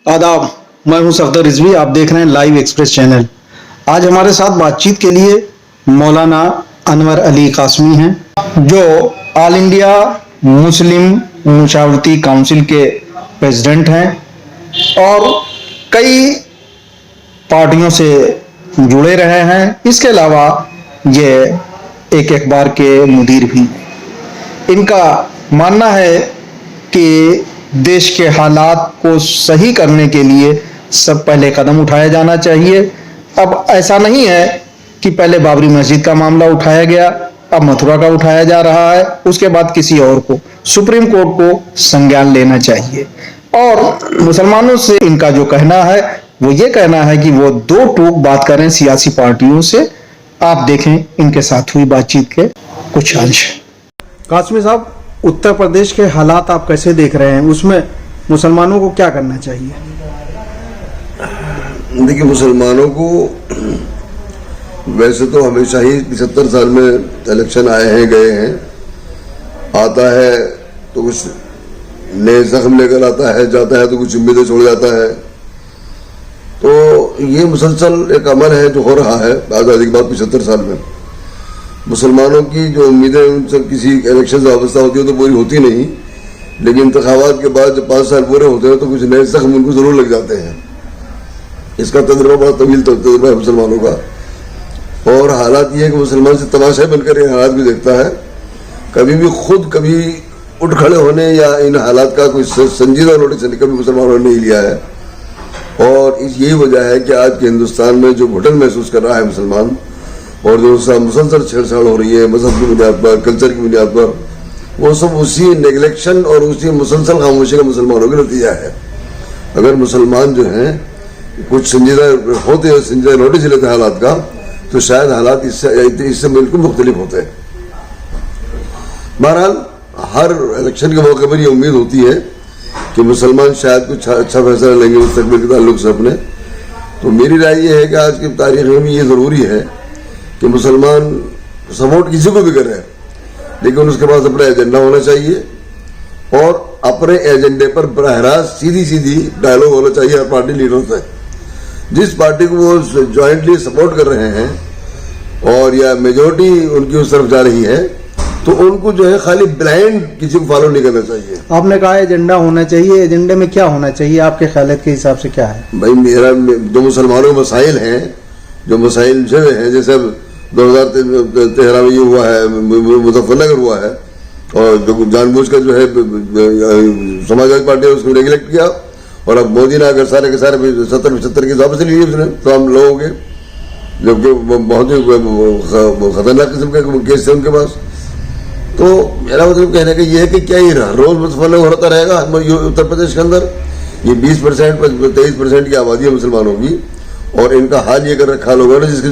आदाब, मैं हूं सफदर रिजवी। आप देख रहे हैं लाइव एक्सप्रेस चैनल। आज हमारे साथ बातचीत के लिए मौलाना अनवर अली कासमी हैं, जो ऑल इंडिया मुस्लिम मुशावरती काउंसिल के प्रेसिडेंट हैं और कई पार्टियों से जुड़े रहे हैं। इसके अलावा ये एक अखबार के मुदीर भी। इनका मानना है कि देश के हालात को सही करने के लिए सब पहले कदम उठाया जाना चाहिए। अब ऐसा नहीं है कि पहले बाबरी मस्जिद का मामला उठाया गया, अब मथुरा का उठाया जा रहा है, उसके बाद किसी और को। सुप्रीम कोर्ट को संज्ञान लेना चाहिए। और मुसलमानों से इनका जो कहना है वो ये कहना है कि वो दो टूक बात करें सियासी पार्टियों से। आप देखें इनके साथ हुई बातचीत के कुछ अंश। कासमी साहब, उत्तर प्रदेश के हालात आप कैसे देख रहे हैं? उसमें मुसलमानों को क्या करना चाहिए? देखिए, मुसलमानों को वैसे तो हमेशा ही 75 साल में इलेक्शन आए हैं गए हैं, आता है तो कुछ नए जख्म लेकर आता है, जाता है तो कुछ उम्मीदें छोड़ जाता है। तो ये मुसलसल एक अमल है जो हो रहा है आज़ादी के बाद 75 साल में। मुसलमानों की जो उम्मीदें उनसे किसी इलेक्शन से वाबस्ता होती है तो पूरी होती नहीं, लेकिन इंतखाबात के बाद जब 5 साल पूरे होते हैं तो कुछ नए जख्म उनको जरूर लग जाते हैं। इसका तजुर्बा बड़ा तवील तजुर्बा है मुसलमानों का। और हालात ये है कि मुसलमान से तमाशा बनकर ये हालात भी देखता है। कभी भी खुद कभी उठ खड़े होने या इन हालात का कोई संजीदा नोटिस कभी मुसलमानों ने नहीं लिया है। और यही वजह है कि आज के हिंदुस्तान में जो घुटन महसूस कर रहा है मुसलमान, और जो मुसलसल छेड़छाड़ हो रही है मजहब की बुनियाद पर, कल्चर की बुनियाद पर, वो सब उसी नेग्लेक्शन और उसी मुसलसल खामोशी का मुसलमानों का नतीजा है। अगर मुसलमान जो हैं कुछ संजीदा होते हैं, संजीदा नोटिस लेते हैं हालात का, तो शायद हालात इससे बिल्कुल मुख्तलिफ होते हैं। बहरहाल हर इलेक्शन के मौके पर यह उम्मीद होती है कि मुसलमान शायद कुछ अच्छा फैसला लेंगे मुस्तकबिल के ताल्लुक से अपने। तो मेरी राय ये है कि आज की तारीख में ये ज़रूरी है कि मुसलमान सपोर्ट किसी को भी करे, लेकिन उसके पास अपना एजेंडा होना चाहिए और अपने एजेंडे पर बराह रास्त सीधी सीधी डायलॉग होना चाहिए हर पार्टी लीडर से। जिस पार्टी को वो जॉइंटली सपोर्ट कर रहे हैं और या मेजोरिटी उनकी उस तरफ जा रही है, तो उनको जो है खाली ब्लाइंड किसी को फॉलो नहीं करना चाहिए। आपने कहा एजेंडा होना चाहिए, एजेंडे में क्या होना चाहिए आपके ख्याल के हिसाब से क्या है? भाई, मेरा जो मुसलमानों के मसाइल हैं, जो मसाइल जो हैं, जैसे 2013 में ये हुआ है, मुजफ्फरनगर हुआ है, और जो जानबूझकर जो है समाजवादी पार्टी ने उसको नेग्लेक्ट किया, और अब मोदी ने अगर सारे के सारे 70-75 की वापस लिए उसने तमाम लोगों के, जबकि बहुत ही खतरनाक किस्म के केस थे उनके पास। तो मेरा मतलब कहने का ये है कि क्या ये रोज मुसलमान होता रहेगा उत्तर प्रदेश के अंदर? ये 20% 23% की आबादी है मुसलमानों की, और इनका हाल ये कर रखा लोगों ने, जिसकी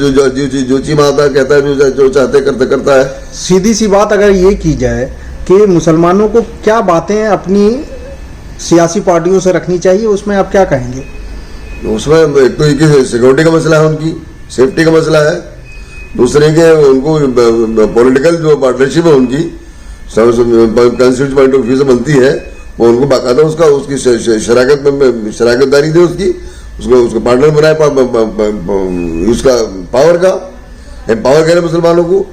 जो चीज आता कहता है, जो चाहते करता है। सीधी सी बात अगर ये की जाए कि मुसलमानों को क्या बातें अपनी सियासी पार्टियों से रखनी चाहिए, उसमें आप क्या कहेंगे? उसमें एक तो एक सिक्योरिटी का मसला है, उनकी सेफ्टी का मसला है, दूसरे के उनको पॉलिटिकल जो पार्टनरशिप है उनकी कॉन्स्टिट्यूशन पॉइंट ऑफ व्यू से बनती है, वो उनको बाकायदा उसकी शराकतदारी दे, उसको पार्टनर बनाए, उसका पावर का एम्पावर करे मुसलमानों को।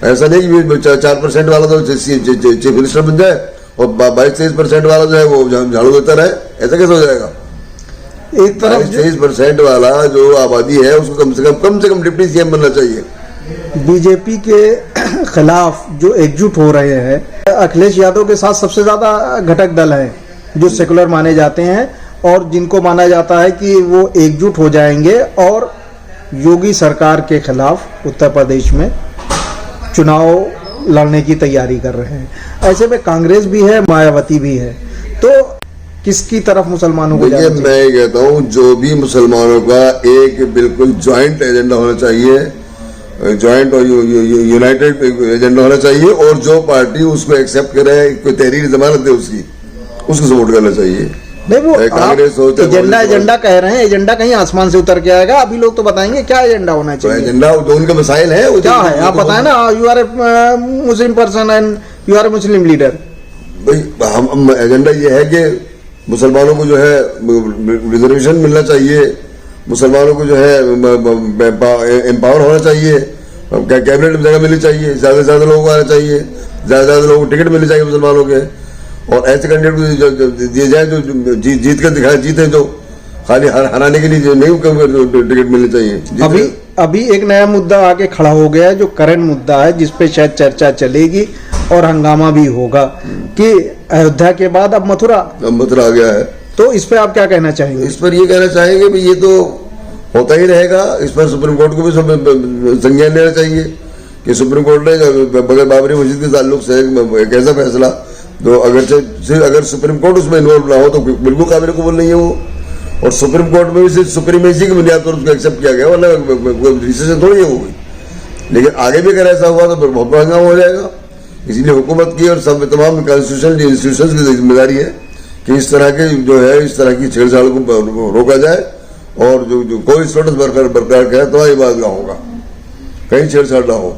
ऐसा नहीं कि 4% वाला तो चीफ मिनिस्टर बन जाए और 22-23% वाला जो है वो झाड़ू देता रहे। ऐसा कैसे हो जाएगा? एक तरफ 23% वाला जो आबादी है उसको कम से कम डिप्टी सीएम बनना चाहिए। बीजेपी के खिलाफ जो एकजुट हो रहे हैं, अखिलेश यादव के साथ सबसे ज्यादा घटक दल है जो सेकुलर माने जाते हैं, और जिनको माना जाता है कि वो एकजुट हो जाएंगे और योगी सरकार के खिलाफ उत्तर प्रदेश में चुनाव लड़ने की तैयारी कर रहे हैं। ऐसे में कांग्रेस भी है, मायावती भी है, तो किसकी तरफ मुसलमानों को जाना चाहिए? मैं ये कहता हूँ जो भी मुसलमानों का एक बिल्कुल ज्वाइंट एजेंडा होना चाहिए, ज्वाइंट और यूनाइटेड एजेंडा होना चाहिए, और जो पार्टी उसको एक्सेप्ट करे, कोई तहरीर जमानत दे उसको सपोर्ट करना चाहिए। नहीं, वो कांग्रेस एजेंडा कह रहे हैं, एजेंडा कहीं आसमान से उतर के आएगा? अभी लोग तो बताएंगे क्या एजेंडा होना चाहिए। एजेंडा जो उनका मसाइल है वो क्या है आप बताएं ना। You are a Muslim person and you are a Muslim leader. भाई, हम एजेंडा ये है कि मुसलमानों को जो है रिजर्वेशन मिलना चाहिए, मुसलमानों को जो है एम्पावर होना चाहिए, कैबिनेट में जगह मिलनी चाहिए, ज़्यादा से ज़्यादा लोगों को आना चाहिए, ज़्यादा से ज़्यादा लोगों को टिकट मिलनी चाहिए मुसलमानों के, और ऐसे कैंडिडेट को दिए जाए जो जीत कर दिखाए, जीते, जो खाली हराने के लिए जो नहीं टिकट मिलनी चाहिए। अभी एक नया मुद्दा आके खड़ा हो गया है जो करंट मुद्दा है, जिसपे शायद चर्चा चलेगी और हंगामा भी होगा कि अयोध्या के बाद अब मथुरा आ गया है। तो इस पे आप क्या कहना चाहेंगे? इस पर ये कहना चाहेंगे भी ये तो होता ही रहेगा। इस पर सुप्रीम कोर्ट को भी संज्ञान लेना चाहिए कि सुप्रीम कोर्ट ने बगैर बाबरी मस्जिद के ताल्लुक से एक ऐसा फैसला, तो अगर सुप्रीम कोर्ट उसमें इन्वॉल्व ना हो तो बिल्कुल काबिल कबूल नहीं है वो। और सुप्रीम कोर्ट में भी सिर्फ सुप्रीमेसी की बुनियाद पर उसको एक्सेप्ट किया गया, वरना डिसीजन थोड़ी है वो भी। लेकिन आगे भी अगर ऐसा हुआ तो फिर बहुत महंगा हो जाएगा। इसलिए हुकूमत की और सब तमाम कॉन्स्टिट्यूशनल इंस्टीट्यूशंस की जिम्मेदारी है कि इस तरह के जो है इस तरह की छेड़छाड़ को रोका जाए, और जो कोई स्टेटस बरकरार करे तो ये बात ना होगा, कहीं छेड़छाड़ ना हो।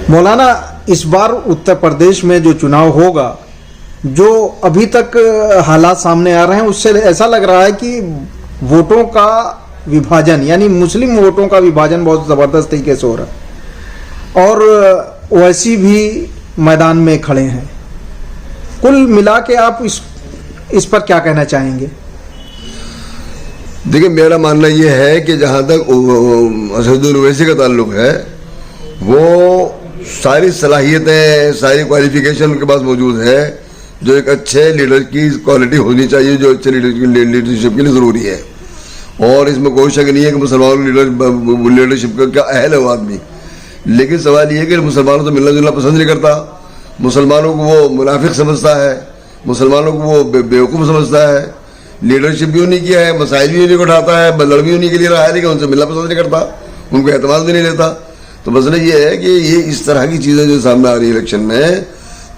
मौलाना, इस बार उत्तर प्रदेश में जो चुनाव होगा, जो अभी तक हालात सामने आ रहे हैं, उससे ऐसा लग रहा है कि वोटों का विभाजन, यानी मुस्लिम वोटों का विभाजन बहुत जबरदस्त तरीके से हो रहा है, और ओवैसी भी मैदान में खड़े हैं। कुल मिला के आप इस पर क्या कहना चाहेंगे? देखिए, मेरा मानना यह है कि जहां तक असदुद्दीन ओवैसी का ताल्लुक है, वो सारी सलाहियतें, सारी क्वालिफिकेशन उनके पास मौजूद है, जो एक अच्छे लीडर की क्वालिटी होनी चाहिए, जो अच्छे लीडरशिप के लिए ज़रूरी है। और इसमें कोई शक नहीं है कि मुसलमानों लीडरशिप का क्या अहल है वो आदमी। लेकिन सवाल ये है कि मुसलमानों से मिलना जुलना पसंद नहीं करता, मुसलमानों को वो मुनाफिक समझता है, मुसलमानों को वो बेवकूफ़ समझता है, लीडरशिप भी उन्हीं की है, मसाइल भी उन्हीं को उठाता है, लड़ भी उन्हीं के लिए रहा है, लेकिन उनसे मिलना पसंद नहीं करता, उनको एतमाद भी नहीं लेता। तो मसला ये है कि ये इस तरह की चीज़ें जो सामने आ रही है इलेक्शन में,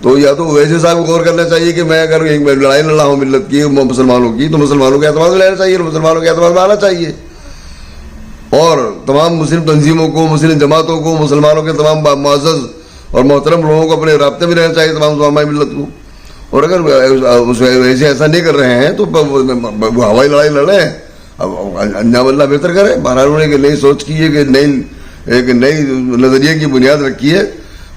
तो या तो वैसे साहब को गौर करना चाहिए कि मैं अगर एक लड़ाई लड़ रहा हूँ मिल्लत की, मुसलमानों की, तो मुसलमानों के एतमाद में लेना चाहिए, मुसलमानों के एतमाद में आना चाहिए। और तमाम मुस्लिम तंजीमों को, मुस्लिम जमातों को, मुसलमानों के तमाम मुअज़्ज़ज़ और मोहतरम लोगों को अपने राब्ते में रहना चाहिए, तमाम उलमाए मिल्लत को। और अगर वैसे ऐसा नहीं कर रहे हैं तो हवाई लड़ाई लड़े, अब अंजाम अल्लाह बेहतर करे। बहरहाल उन्होंने एक नई सोच की है, कि एक नई नज़रिए की बुनियाद रखी है।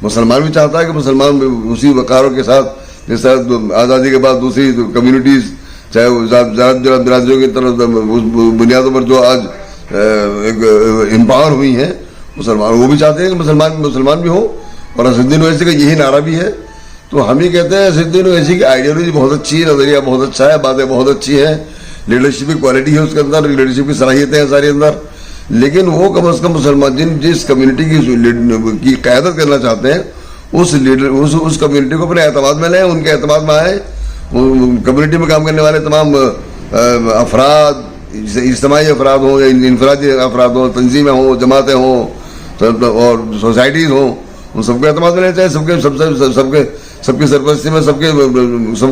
मुसलमान भी चाहता है कि मुसलमान उसी वकारों के साथ, जिस तरह आज़ादी के बाद दूसरी कम्युनिटीज़, चाहे बिरादरियों की तरफ बुनियादों पर जो आज एक एम्पावर हुई हैं मुसलमान, वो भी चाहते हैं कि मुसलमान भी हो। और असदुद्दीन ओवैसी का यही नारा भी है। तो हम ही कहते हैं असदुद्दीन ओवैसी की आइडियोलॉजी बहुत अच्छी है, नज़रिया बहुत अच्छा है, बातें बहुत अच्छी है, लीडरशिप की क्वालिटी है उसके अंदर, लीडरशिप की सलाहियतें हैं सारे अंदर। लेकिन वो कम अज़ कम मुसलमान जिस कम्युनिटी की क़यादत करना चाहते हैं, उस कम्युनिटी को अपने एतमाद में लें, उनके एतमाद में आए। कम्युनिटी में काम करने वाले तमाम अफराद, इज्तिमाई अफराद हों या इनफरादी अफराद हों, तंजीमें हों, जमातें हों और सोसाइटीज़ हों, उन सबको एतमाद में लेना चाहिए। सबकी सरपरस्ती में सबके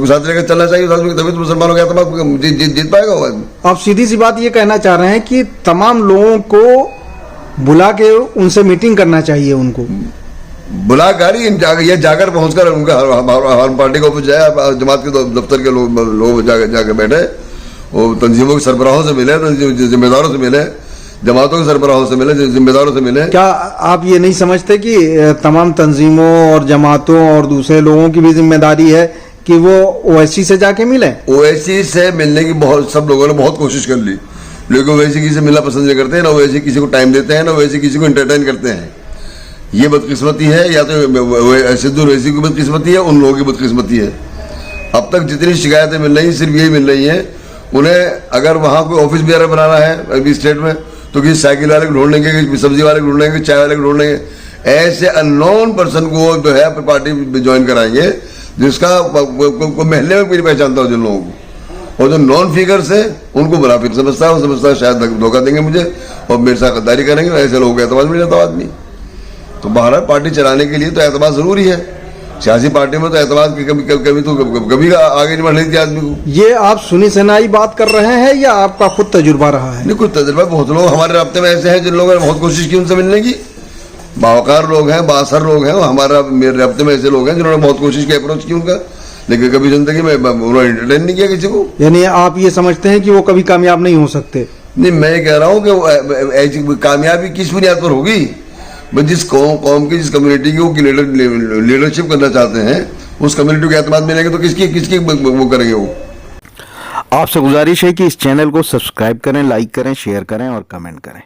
साथ लेकर चलना चाहिए, तभी तो मुसलमानों का एतमाद जीत पाएगा वो आदमी। आप सीधी सी बात ये कहना चाह रहे हैं कि तमाम लोगों को बुला के उनसे मीटिंग करना चाहिए, उनको बुलाकर या जाकर पहुंचकर उनका हर पार्टी को जाए, जमात के दफ्तर के लोग जाकर बैठे, वो तंजीमों के सरबराहों से मिले, जिम्मेदारों से मिले, जमातों के सरबराहों से मिले, जिम्मेदारों से मिले। क्या आप ये नहीं समझते कि तमाम तंजीमों और जमातों और दूसरे लोगों की भी जिम्मेदारी है कि वो ओवैसी से जाके मिले? ओवैसी से मिलने की सब लोगों ने बहुत कोशिश कर ली, लेकिन ओवैसी किसी से मिलना पसंद नहीं करते हैं, ना ओवैसी किसी को टाइम देते हैं, ना ओवैसी किसी को एंटरटेन करते हैं। ये बदकिस्मती है, या तो असदुद्दीन ओवैसी की बदकिस्मती है, उन लोगों की बदकिस्मती है। अब तक जितनी शिकायतें मिल रही हैं सिर्फ यही मिल रही हैं, उन्हें अगर वहाँ कोई ऑफिस वगैरह बनाना है अभी स्टेट में, तो किसी साइकिल वाले को ढूंढेंगे, किसी सब्जी वाले को ढूंढेंगे, चाय वाले को ढूंढेंगे, ऐसे अननोन पर्सन को जो है अपनी पार्टी में ज्वाइन कराएंगे, जिसका महल्ले में कोई पहचानता हो जिन लोगों को। और जो नॉन फिगर्स है उनको मुनाफिक समझता है, वो समझता है शायद धोखा देंगे मुझे और मेरे साथ गद्दारी करेंगे, ऐसे लोगों को एतमाद मिल जाता आदमी। तो बहरहाल पार्टी चलाने के लिए तो एतमाद जरूरी है। सियासी पार्टी में तो एतमाद की कभी आगे नहीं बढ़ रही थी आदमी को। ये आप सुनी सुनाई बात कर रहे हैं या आपका खुद तजुर्बा रहा है? नहीं, कुछ तजुर्बा, बहुत लोग हमारे राब्ते में ऐसे हैं जिन लोगों ने बहुत कोशिश की उनसे मिलने की, बावकार लोग हैं, बासर लोग हैं, मेरे राब्ते में ऐसे लोग हैं जिन्होंने बहुत कोशिश की, अप्रोच की उनका, लेकिन कभी जिंदगी में उन्होंने एंटरटेन नहीं किया किसी को। यानी आप ये समझते हैं कि वो कभी कामयाब नहीं हो सकते? नहीं, मैं ये कह रहा हूँ कि ऐसी कामयाबी किस बुनियाद पर होगी? बस जिस कौम की, जिस कम्युनिटी की वो लीडरशिप करना चाहते हैं, उस कम्युनिटी को एतमाद मिलेंगे तो किसकी वो करेंगे वो। आपसे गुजारिश है कि इस चैनल को सब्सक्राइब करें, लाइक करें, शेयर करें और कमेंट करें।